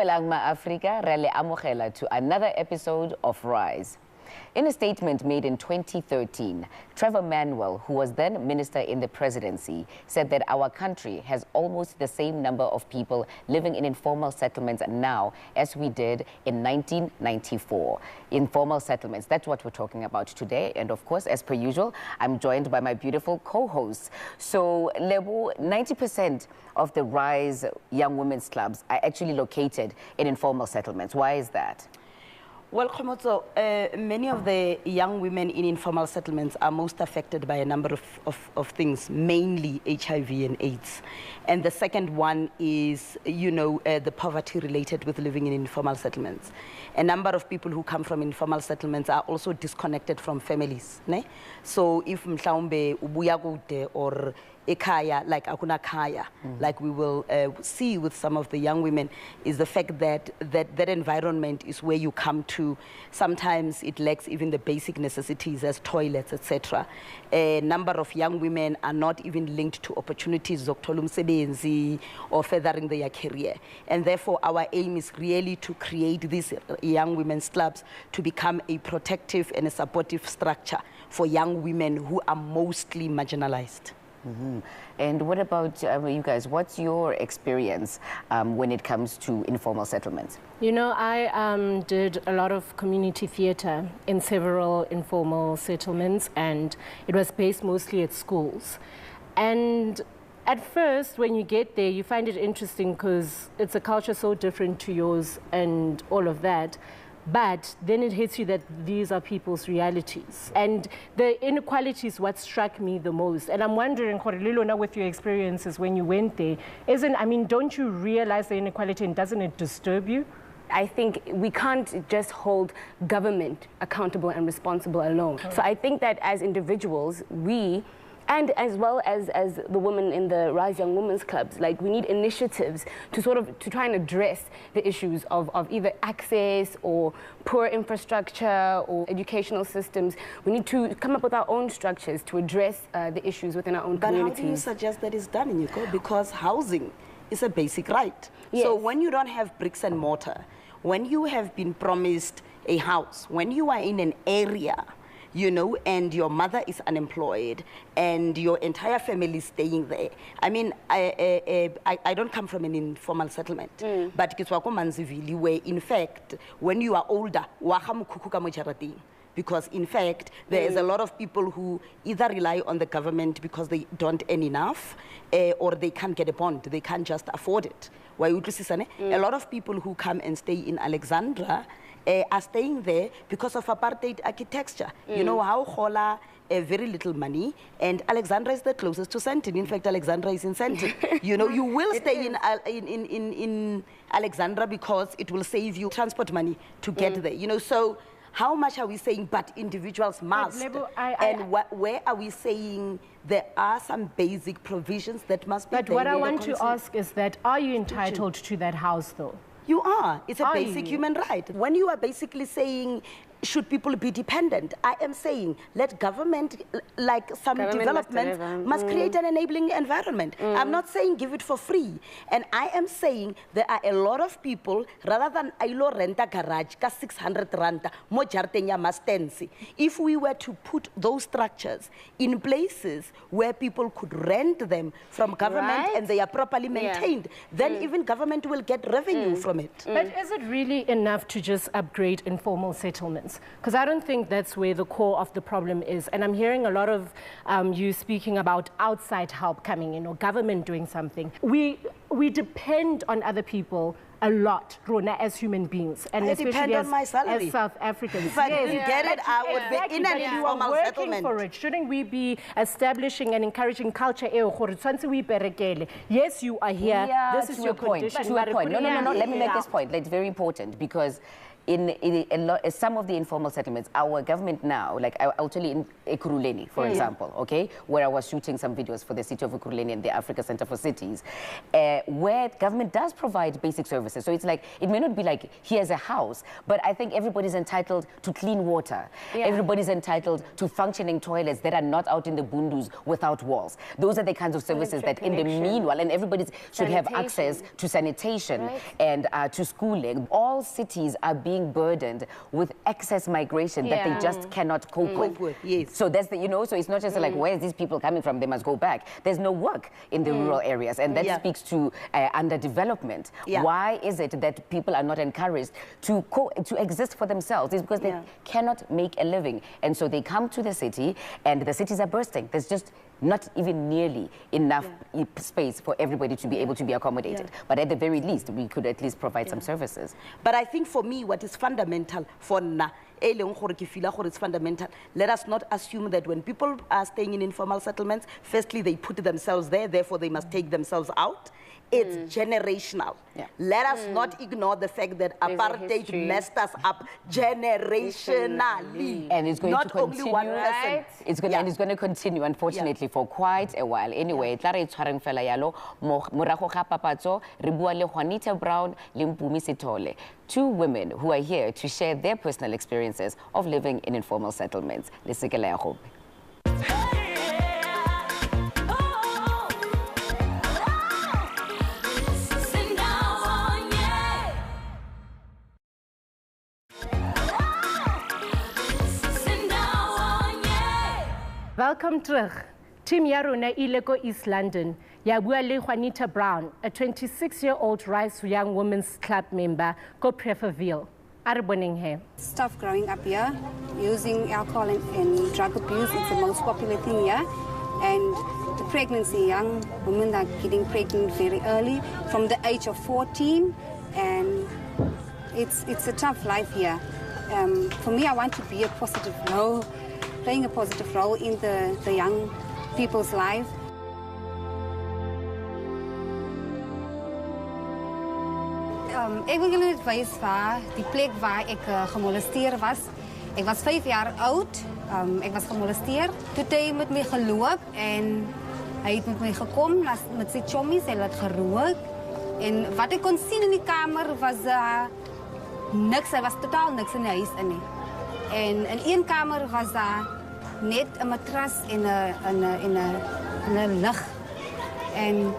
Dumelang ma-Afrika, re le amogela to another episode of Rise. In a statement made in 2013, Trevor Manuel, who was then minister in the presidency, said that our country has almost the same number of people living in informal settlements now as we did in 1994. Informal settlements, that's what we're talking about today. And of course, as per usual, I'm joined by my beautiful co-hosts. So, Lebo, 90% of the Rise Young Women's Clubs are actually located in informal settlements. Why is that? Well, Khomotso, many of the young women in informal settlements are most affected by a number of things, mainly HIV and AIDS. And the second one is, the poverty related with living in informal settlements. A number of people who come from informal settlements are also disconnected from families. Ne? So if mhlawumbe ubuya kude or ekaya, like akuna kaya, like we will see with some of the young women, is the fact that that environment is where you come to. Sometimes it lacks even the basic necessities as toilets, etc. A number of young women are not even linked to opportunities zokuthola umsebenzi or furthering their career. And therefore, our aim is really to create these young women's clubs to become a protective and a supportive structure for young women who are mostly marginalized. And what about you guys? What's your experience when it comes to informal settlements? You know, I did a lot of community theatre in several informal settlements, and it was based mostly at schools. And at first, when you get there, you find it interesting because it's a culture so different to yours and all of that. But then it hits you that these are people's realities. And the inequality is what struck me the most. And I'm wondering, Khorililo, with your experiences when you went there, don't you realize the inequality and doesn't it disturb you? I think we can't just hold government accountable and responsible alone. So I think that as individuals, and as well as the women in the Rise Young Women's Clubs, like we need initiatives to try and address the issues of either access or poor infrastructure or educational systems. We need to come up with our own structures to address the issues within our own communities. But how do you suggest that is done, Nico? Because housing is a basic right. Yes. So when you don't have bricks and mortar, when you have been promised a house, when you are in an area, and your mother is unemployed and your entire family is staying there. I mean, I don't come from an informal settlement, but where in fact, when you are older, because in fact, there is a lot of people who either rely on the government because they don't earn enough or they can't get a bond, they can't just afford it. A lot of people who come and stay in Alexandra are staying there because of apartheid architecture. You know how Hola very little money, and Alexandra is the closest to Sandton. In fact, Alexandra is in Sandton. You will stay in Alexandra because it will save you transport money to get there. So how much are we saying, but individuals must? Where are we saying there are some basic provisions that must be But what I want to ask is that, are you entitled to that house, though? You are. It's a basic human right. When you are basically saying, should people be dependent? I am saying, let government, like some developments, must create an enabling environment. I'm not saying give it for free. And I am saying there are a lot of people, rather than ailo renta garage, ka 600 ranta, mo jartenya mastensi. If we were to put those structures in places where people could rent them from government and they are properly maintained, then even government will get revenue from it. But is it really enough to just upgrade informal settlements? Because I don't think that's where the core of the problem is. And I'm hearing a lot of you speaking about outside help coming in or government doing something. We depend on other people a lot, Rona, as human beings, and especially as South Africans. If I didn't get it, I would be in an informal settlement. For it. Shouldn't we be establishing and encouraging culture? Yes, you are here. This is your point. condition. To a point. No. Let me make this point. It's very important because some of the informal settlements, our government now, like I'll tell you in Ekurhuleni, for example, okay, where I was shooting some videos for the city of Ekurhuleni and the Africa Center for Cities, where government does provide basic services. So it's like, it may not be like, here's a house, but I think everybody's entitled to clean water. Everybody's entitled to functioning toilets that are not out in the bundus without walls. Those are the kinds of services that in the meanwhile, and everybody should have access to sanitation and to schooling. All cities are being burdened with excess migration that they just cannot cope with. Yes. So that's the, so it's not just like, where's these people coming from? They must go back. There's no work in the rural areas, and that speaks to underdevelopment. Why is it that people are not encouraged to exist for themselves? It's because they cannot make a living, and so they come to the city, and the cities are bursting. There's just not even nearly enough space for everybody to be able to be accommodated. But at the very least, we could at least provide some services. But I think for me, what is fundamental for na, it's fundamental. Let us not assume that when people are staying in informal settlements, firstly, they put themselves there, therefore they must take themselves out. It's generational. Let us not ignore the fact that apartheid messed us up generationally. And it's going not to continue. Only one person. It's going, and it's going to continue, unfortunately, for quite a while. Anyway, morago ga papatso, re bua le Juanita Brown, le Mpumi Sithole, two women who are here to share their personal experiences of living in informal settlements. Lesekela ya gope. Welcome terug. Team ya rona ile ko East London. Ya bua le Juanita Brown, a 26-year-old Rise Young Women's Club member ko Preferville. Are boneng he. Stuff growing up here, using alcohol and drug abuse, it's the most popular thing here. And the pregnancy, young women are getting pregnant very early, from the age of 14, and it's a tough life here. For me, I want to be a positive role, playing a positive role in the young people's life. Ik wil jullie advies van die plek waar ik gemolesteerd was. Ik was 5 jaar oud, ik was gemolesteerd. Toen hij met mij gelopen en hij heeft met mij gekomen met zijn chommies, hij had gerookt. En wat ik kon zien in die kamer was niks, er was totaal niks in huis. En in één kamer was daar net een matras en een lucht. En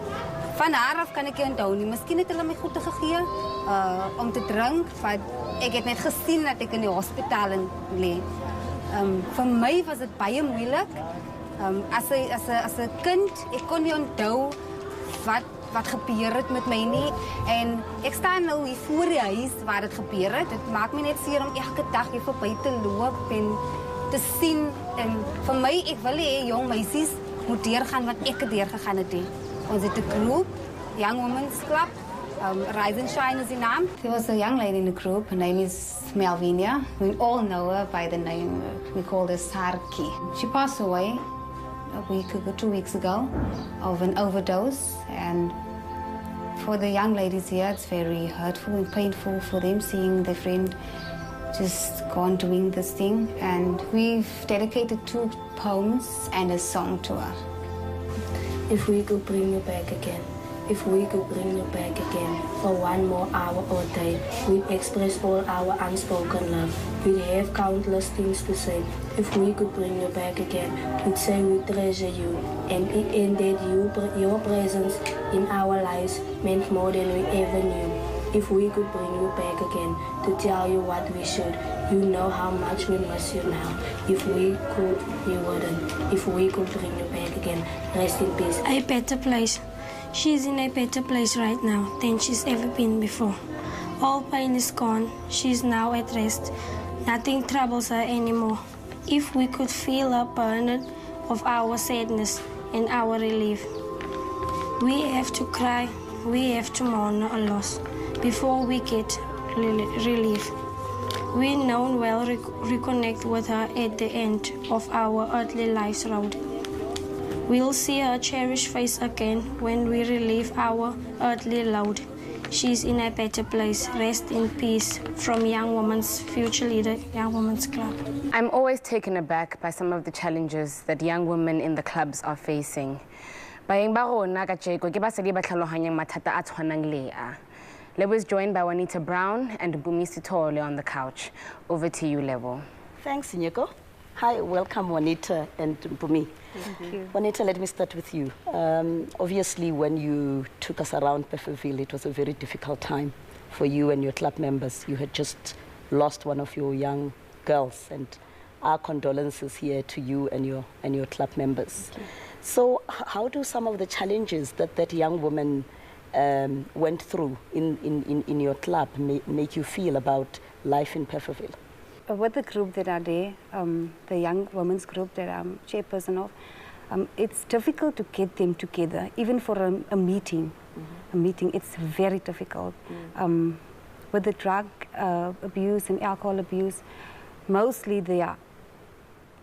van haar af kan ik je onthouden. Misschien heeft hij mij goed gegeven om te drinken. Ik heb net gezien dat ik in de hospitaal lig. Voor mij was het baie moeilijk. Als een kind, ik kon niet onthouden wat gebeurt met mij niet. En ik sta nu hier voor het huis waar het gebeurt. Het maakt me net zeer om elke dag even voorbij te lopen en te zien. En voor mij, ik wil jong meisjes moet doorgaan wat ik doorgegaan heb. Ons het een groep, Young Women's Club, Rise and Shine is the name. There was a young lady in the group, her name is Melvinia. We all know her by the name, we call her Sarki. She passed away a week ago, 2 weeks ago, of an overdose. And for the young ladies here, it's very hurtful and painful for them seeing their friend just gone doing this thing. And we've dedicated 2 poems and a song to her. If we could bring you back again, if we could bring you back again for 1 more hour or day, we'd express all our unspoken love. We'd have countless things to say. If we could bring you back again, we'd say we treasure you, and that your presence in our lives meant more than we ever knew. If we could bring you back again to tell you what we should, you know how much we miss you now. If we could, we wouldn't. If we could bring you back again, rest in peace. A better place. She's in a better place right now than she's ever been before. All pain is gone. She's now at rest. Nothing troubles her anymore. If we could feel her burden of our sadness and our relief. We have to cry, we have to mourn a loss before we get relief. We know we'll reconnect with her at the end of our earthly life's road. We'll see her cherished face again when we relieve our earthly load. She's in a better place. Rest in peace. From Young Women's Future Leader, Young Women's Club. I'm always taken aback by some of the challenges that young women in the clubs are facing. Baeng ba rona kajeko ke basadi ba tlhalohanyang mathata a tshwanang le a. Lebo is joined by Juanita Brown and Mpumi Sithole on the couch. Over to you, Lebo. Thanks, Nyeko. Hi, welcome, Juanita and Mpumi. Thank you. Juanita, let me start with you. Obviously, when you took us around Pefferville, it was a very difficult time for you and your club members. You had just lost one of your young girls, and our condolences here to you and your club members. So, how do some of the challenges that young woman went through in your club make you feel about life in Pefferville? With the group that are there, the young women's group that I'm chairperson of, it's difficult to get them together, even for a meeting. A meeting, it's very difficult. With the drug abuse and alcohol abuse, mostly they are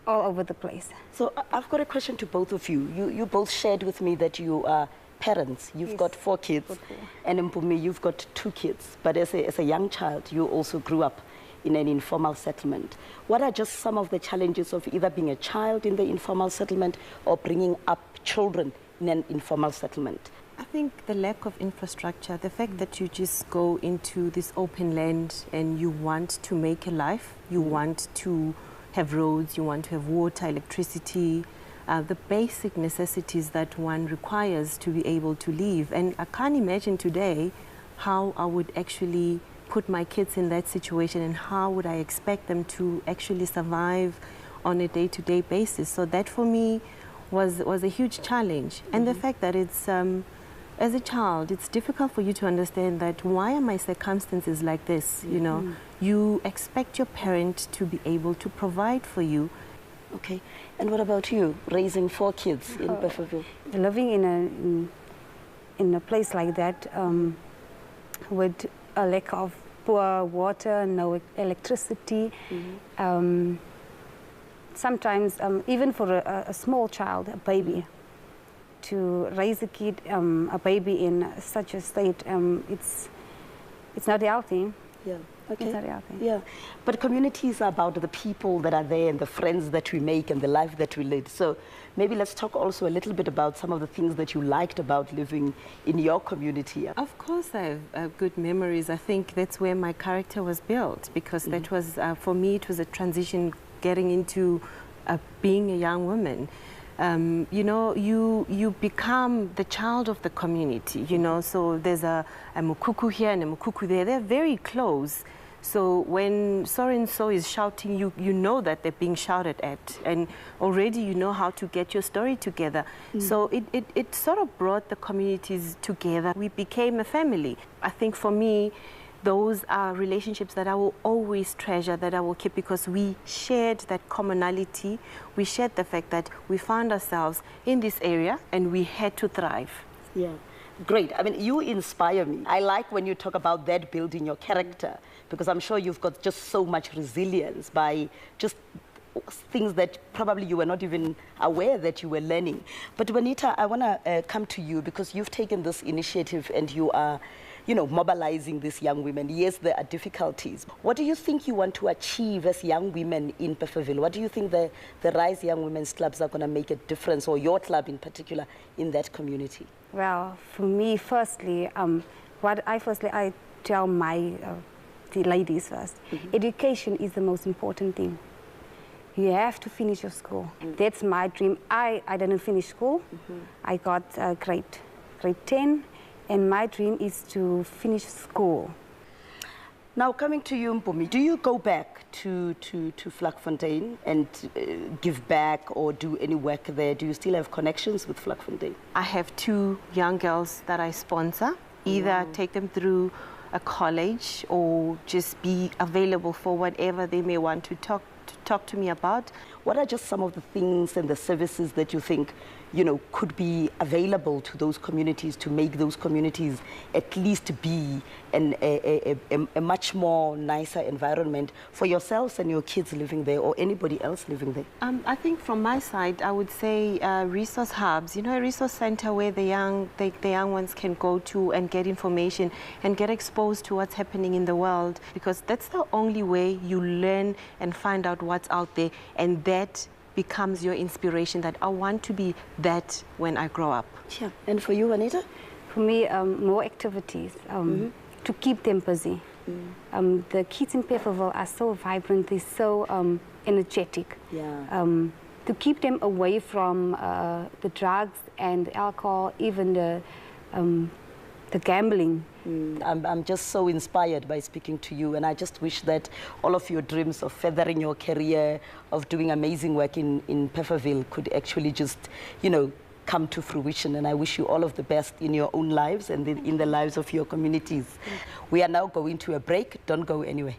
all over the place. So I've got a question to both of you. You both shared with me that you are parents. You've got 4 kids, and Mpumi, you've got 2 kids. But as a young child, you also grew up in an informal settlement. What are just some of the challenges of either being a child in the informal settlement or bringing up children in an informal settlement? I think the lack of infrastructure, the fact that you just go into this open land and you want to make a life, you want to have roads, you want to have water, electricity, the basic necessities that one requires to be able to live. And I can't imagine today how I would actually put my kids in that situation and how would I expect them to actually survive on a day-to-day basis. So that for me was a huge challenge. And the fact that it's, as a child, it's difficult for you to understand that why are my circumstances like this, you know? You expect your parent to be able to provide for you. Okay, and what about you, raising 4 kids in Pefferville? Living in a place like that with a lack of poor water, no electricity. Sometimes, even for a small child, a baby, to raise a kid, a baby in such a state, it's not healthy. Yeah. Okay. It's not healthy. Yeah, but communities are about the people that are there and the friends that we make and the life that we lead. So maybe let's talk also a little bit about some of the things that you liked about living in your community. Of course I have good memories. I think that's where my character was built, because that was, for me, it was a transition getting into being a young woman. You know, you become the child of the community, you know, so there's a mukuku here and a mukuku there. They're very close. So when so-and-so is shouting, you know that they're being shouted at, and already you know how to get your story together. So it sort of brought the communities together. We became a family. I think for me, those are relationships that I will always treasure, that I will keep, because we shared that commonality. We shared the fact that we found ourselves in this area and we had to thrive. Yeah, great. I mean, you inspire me. I like when you talk about that building your character, because I'm sure you've got just so much resilience by just things that probably you were not even aware that you were learning. But Juanita, I want to come to you, because you've taken this initiative and you are, you know, mobilizing these young women. Yes, there are difficulties. What do you think you want to achieve as young women in Pefferville? What do you think the Rise Young Women's Clubs are going to make a difference, or your club in particular, in that community? Well, for me, firstly, I tell my the ladies first, education is the most important thing. You have to finish your school. That's my dream. I didn't finish school. I got grade 10. And my dream is to finish school. Now, coming to you, Mpumi, do you go back to Vlakfontein and give back or do any work there? Do you still have connections with Vlakfontein? I have 2 young girls that I sponsor, either take them through a college or just be available for whatever they may want to talk to me about. What are just some of the things and the services that you think, could be available to those communities to make those communities at least be a much more nicer environment for yourselves and your kids living there or anybody else living there? I think from my side, I would say resource hubs, a resource center where the young ones can go to and get information and get exposed to what's happening in the world, because that's the only way you learn and find out what's out there, and that becomes your inspiration that I want to be that when I grow up. Yeah. And for you, Anita? For me, more activities to keep them busy. The kids in Pepperville are so vibrant, they're so energetic. Yeah. To keep them away from the drugs and alcohol, even the gambling. I'm just so inspired by speaking to you, and I just wish that all of your dreams of furthering your career, of doing amazing work in Pepperville could actually just, come to fruition. And I wish you all of the best in your own lives and in the lives of your communities. We are now going to a break. Don't go anywhere.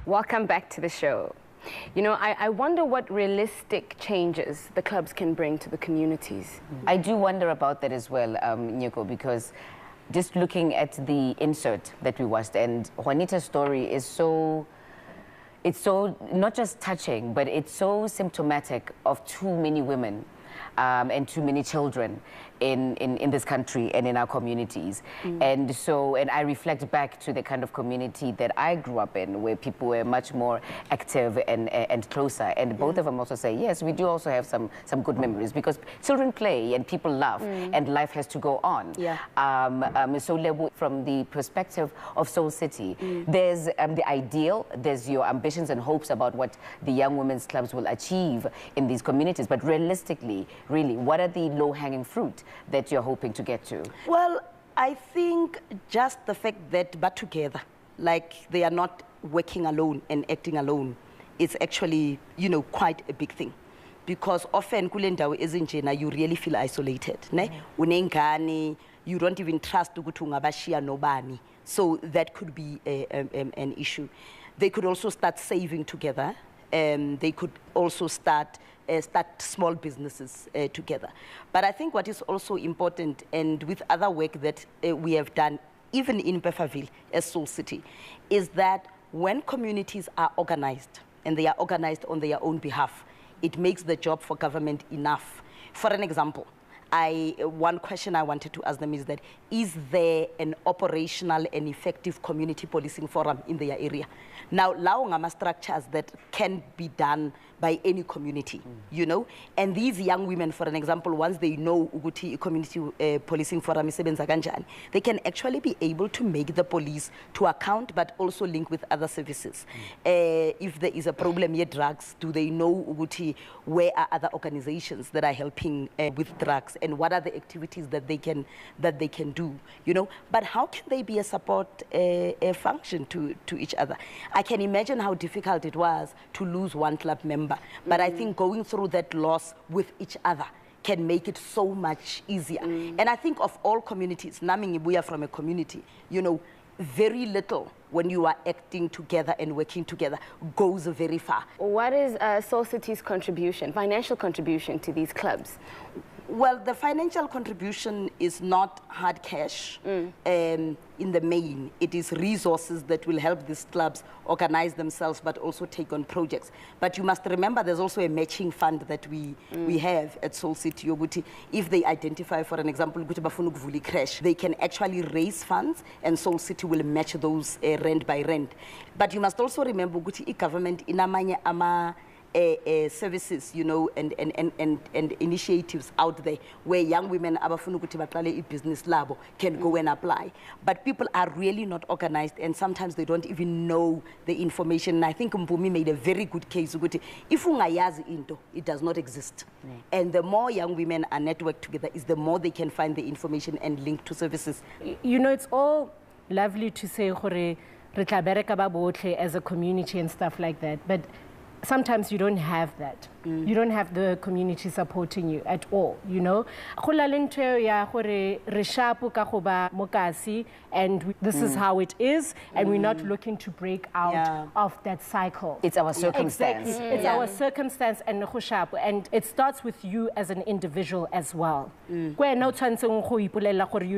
Welcome back to the show. I wonder what realistic changes the clubs can bring to the communities. I do wonder about that as well, Nyeko, because just looking at the insert that we watched, and Juanita's story is it's so not just touching, but it's so symptomatic of too many women and too many children in this country and in our communities. And I reflect back to the kind of community that I grew up in, where people were much more active and closer. And both of them also say, yes, we do also have some good memories, because children play and people laugh and life has to go on. Yeah. So from the perspective of Soul City, there's the ideal, there's your ambitions and hopes about what the young women's clubs will achieve in these communities. But realistically, really, what are the low-hanging fruit that you're hoping to get to? Well, I think just the fact that but together, like they are not working alone and acting alone, is actually, quite a big thing. Because often kulendawo ezinjena you really feel isolated, ne? Unengane, you don't even trust ukuthi ungabashiya nobani. So that could be an issue. They could also start saving together. They could also start small businesses together. But I think what is also important, and with other work that we have done, even in Pepperville as Soul City, is that when communities are organized, and they are organized on their own behalf, it makes the job for government enough. For an example, one question I wanted to ask them is that, is there an operational and effective community policing forum in their area? Now, law structures that can be done by any community, and these young women, for an example, once they know Uguti community policing forum is kanjani, they can actually be able to make the police to account, but also link with other services. If there is a problem with drugs, do they know Uguti where are other organizations that are helping with drugs, and what are the activities that they can do, But how can they be a support function to each other? I can imagine how difficult it was to lose one club member, but I think going through that loss with each other can make it so much easier. And I think of all communities, Naming we are from a community, very little when you are acting together and working together goes very far. What is Soul City's contribution, financial contribution to these clubs? Well, the financial contribution is not hard cash in the main. It is resources that will help these clubs organize themselves, but also take on projects. But you must remember there's also a matching fund that we have at Soul City Yoguti. If they identify, for an example, crash, they can actually raise funds, and Soul City will match those rent by rent. But you must also remember Guti government inamanya ama services, and initiatives out there where young women business labo can go and apply. But people are really not organized, and sometimes they don't even know the information. And I think Mpumi made a very good case. If ungayazi into, it does not exist. And the more young women are networked together, is the more they can find the information and link to services. It's all lovely to say as a community and stuff like that, but sometimes you don't have that. You don't have the community supporting you at all, you know. And this is how it is, and we're not looking to break out of that cycle. It's our circumstance. Exactly. It's our circumstance, and it starts with you as an individual as well. You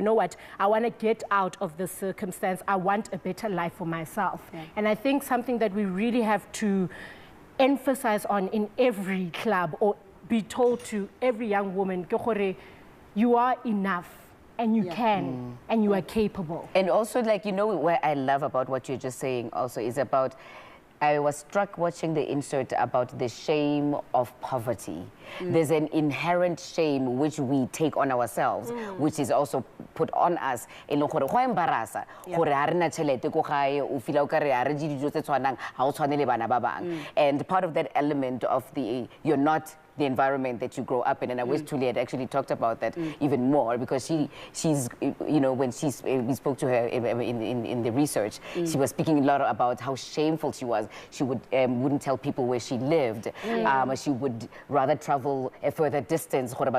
know what, I want to get out of this circumstance. I want a better life for myself. And I think something that we really have to emphasize on in every club, or be told to every young woman, you are enough, and you can, and you are capable. And also, like, you know, what I love about what you're just saying also is about, I was struck watching the insert about the shame of poverty. There's an inherent shame which we take on ourselves, which is also put on us. And part of that element of you're not the environment that you grow up in, and I wish Julie had actually talked about that even more, because she's you know, when we spoke to her in the research, she was speaking a lot about how shameful she was. She wouldn't tell people where she lived. She would rather travel a further distance and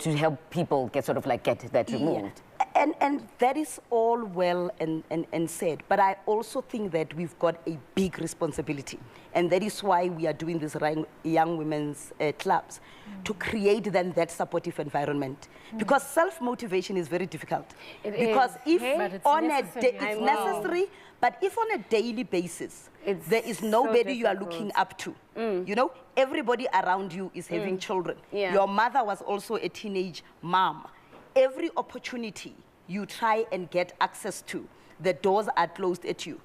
to help people get that removed. And that is all well and said, but I also think that we've got a big responsibility, and that is why we are doing these young women's clubs, to create then that supportive environment, because self-motivation is very difficult. Because if on a day, it's necessary, but if on a daily basis there is nobody you are looking up to, you know, everybody around you is having children. Your mother was also a teenage mom. Every opportunity you try and get access to, the doors are closed at you.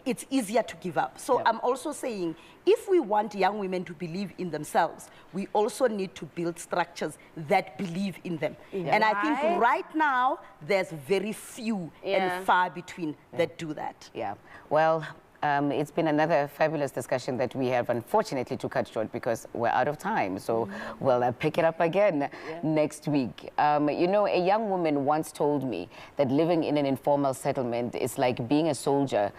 It's easier to give up. So I'm also saying, if we want young women to believe in themselves, we also need to build structures that believe in them. And I think right now, there's very few and far between that do that. Well, it's been another fabulous discussion that we have unfortunately to cut short because we're out of time. So we'll pick it up again next week. You know, a young woman once told me that living in an informal settlement is like being a soldier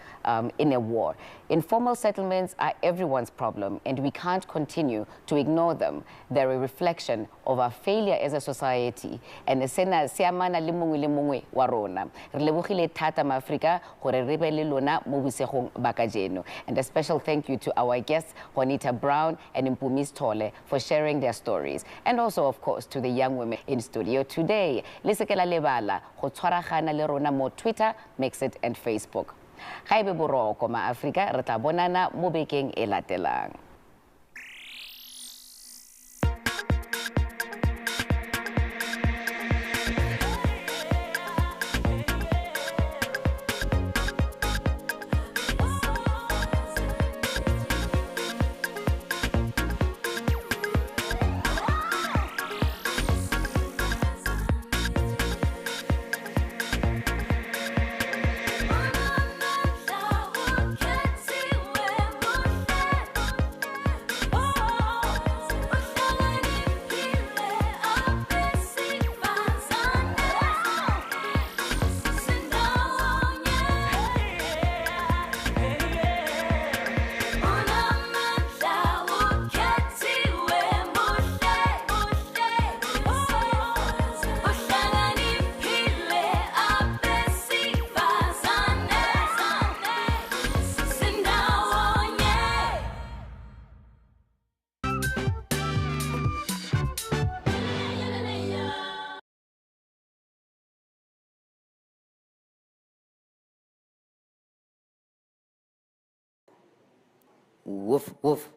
in a war. Informal settlements are everyone's problem, and we can't continue to ignore them. They're a reflection of our failure as a society. And sena siamana le mongwe wa rona. Re lebogile thata ma Afrika gore re be le lona mo busegong ba kajeno. And a special thank you to our guests, Juanita Brown and Mpumi Sithole, for sharing their stories. And also, of course, to the young women in studio today. Le seke la lebala go tshwaragana le rona mo Twitter, Mixit, and Facebook. Ga ebe boroko ma Afrika, re tla bonana mo bekeng e latelang. Woof, woof.